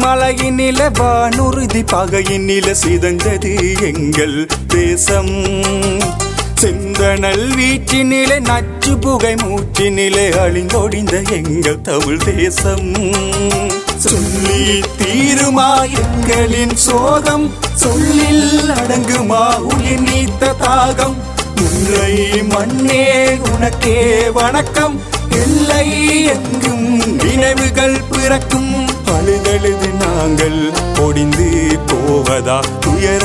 மலையினில வானுறுதி பகையினில சிதந்தது எங்கள் தேசம். செந்தனல் வீட்டினிலே நச்சு புகை மூச்சினிலே அழிந்தொடிந்த எங்கள் தமிழ் தேசம். சொல்லி தீருமா எங்களின் சோகம், சொல்லில் அடங்குமா உயிர் நீத்த தாகம். முல்லை மண்ணே உனக்கே வணக்கம், எல்லை எங்கும் நினைவுகள் பிறக்கும். அழுதழுது நாங்கள் பொடிந்து போவதா, துயர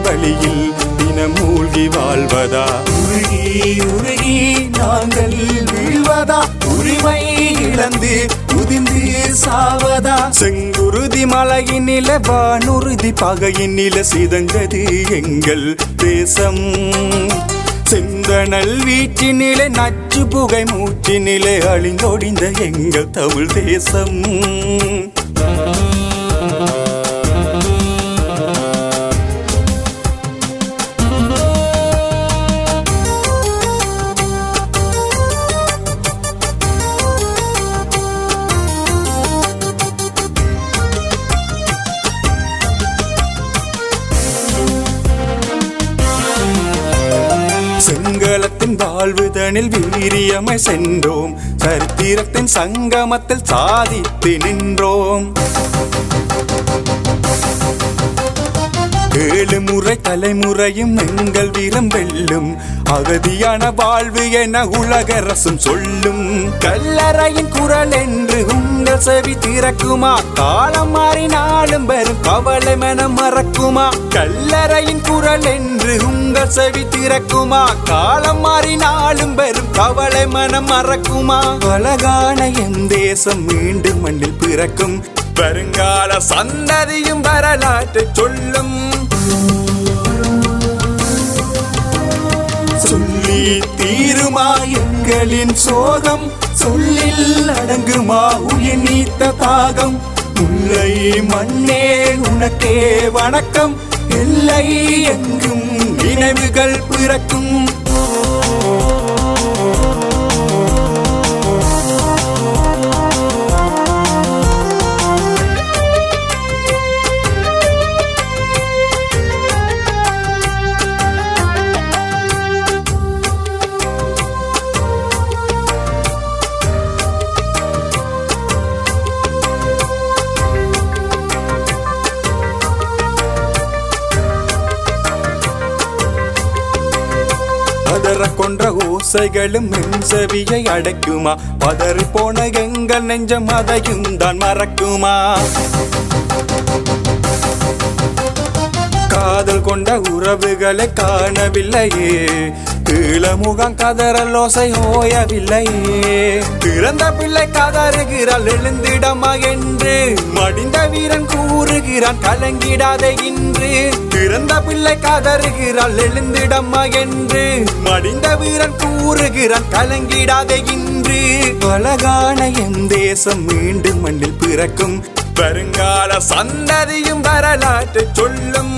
வழியில் தினம் மூழ்கி வாழ்வதா, உருகி உருகி நாங்கள் வீழ்வதா, உரிமை இழந்து உதிர்ந்து சாவதா. செங்குருதி மலையினில வானுறுதி பகையினில சிதந்தது எங்கள் தேசம். செந்தனல் வீட்டினிலே நச்சு புகை மூச்சினிலே அழிந்தொடிந்த எங்கள் தமிழ் தேசம். செங்கலத்தின் வாழ்வுதனில் வீரியமை சென்றோம், சரித்திரத்தின் சங்கமத்தில் சாதித்து நின்றோம். 7 முறை தலைமுறையும் எங்கள் வீரம் வெல்லும், அகதியான வாழ்வு என உலகரசும் சொல்லும். கல்லறையின் குரல் என்று உங்கள் செவி திறக்குமா, காலம் மாறினாலும் பெரும் கவலை மனம் மறக்குமா. கல்லறையின் குரல் என்று உங்கள் செவி திறக்குமா, காலம் மாறினாலும் பெரும் கவலை மனம் மறக்குமா. அழகான என் தேசம் மீண்டும் மண்ணில் பிறக்கும், வருங்கால சந்ததியும் வரலாற்றை சொல்லும். சொல்லி தீருமா எங்களின் சோகம், சொல்லில் அடங்குமா உயிர் நீத்த தாகம். முல்லை மண்ணே உனக்கே வணக்கம், எல்லை எங்கும் நினைவுகள் பிறக்கும். பதற கொன்ற ஓசைகளும் என் செவியை அடைக்குமா, பதறி போன எங்கள் நெஞ்சம் அதையும் தான் மறக்குமா. காதல் கொண்ட உறவுகளை காணவில்லையே, கீழமுகம் கதறலோசை ஓயவில்லையே. பிறந்த பிள்ளை கதறுகிறாள் எழுந்திடமா என்று, மடிந்த வீரன் கூறுகிறான் கலங்கிடாதே இன்று. பிறந்த பிள்ளை கதறுகிறாள் எழுந்திடமா என்று, மடிந்த வீரன் கூறுகிறான் கலங்கிடாதே இன்று. அழகான என் தேசம் மீண்டும் மண்ணில் பிறக்கும், வருங்கால சந்ததியும் வரலாற்றை சொல்லும்.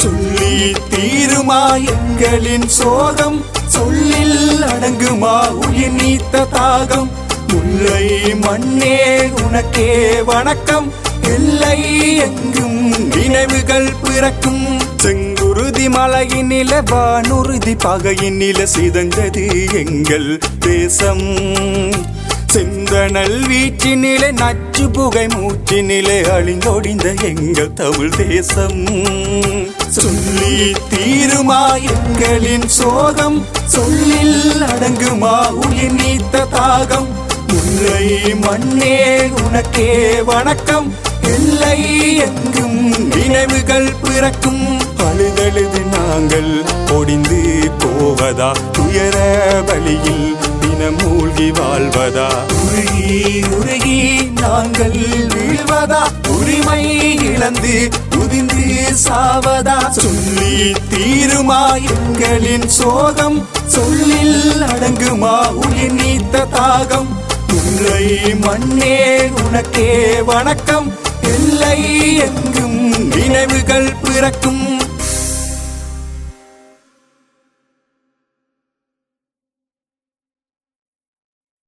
சொல்லி தீருமா எங்களின் சோகம், சொல்லில் அடங்குமா உயிர் நீத்த தாகம். முல்லை மண்ணே உனக்கே வணக்கம், எல்லை எங்கும் நினைவுகள் பிறக்கும். செங்குருதி மலையினில வானுறுதி பகையினில சிதந்தது எங்கள் தேசம். செந்தனல் வீட்டினிலே நச்சு புகை மூச்சினிலே அழிந்தொடிந்த எங்கள் தமிழ் தேசம். சொல்லி தீருமா எங்களின் சோகம், சொல்லில் அடங்குமா உயிர் நீத்த தாகம். முல்லை மண்ணே உனக்கே வணக்கம், எல்லை எங்கும் நினைவுகள் பிறக்கும். அழுதழுது நாங்கள் பொடிந்து போவதா, துயர வழியில் தினம் மூழ்கி வாழ்வதா, உருகி உருகி நாங்கள் வீழ்வதா. வீழ்வதா உரிமை இழந்து உதிர்ந்து சாவதா சொல்லி தீருமா எங்களின் சோகம் சொல்லில் அடங்குமா உயிர் நீத்த தாகம் முல்லை மண்ணே உனக்கே வணக்கம் எல்லை எங்கும் நினைவுகள் பிறக்கும்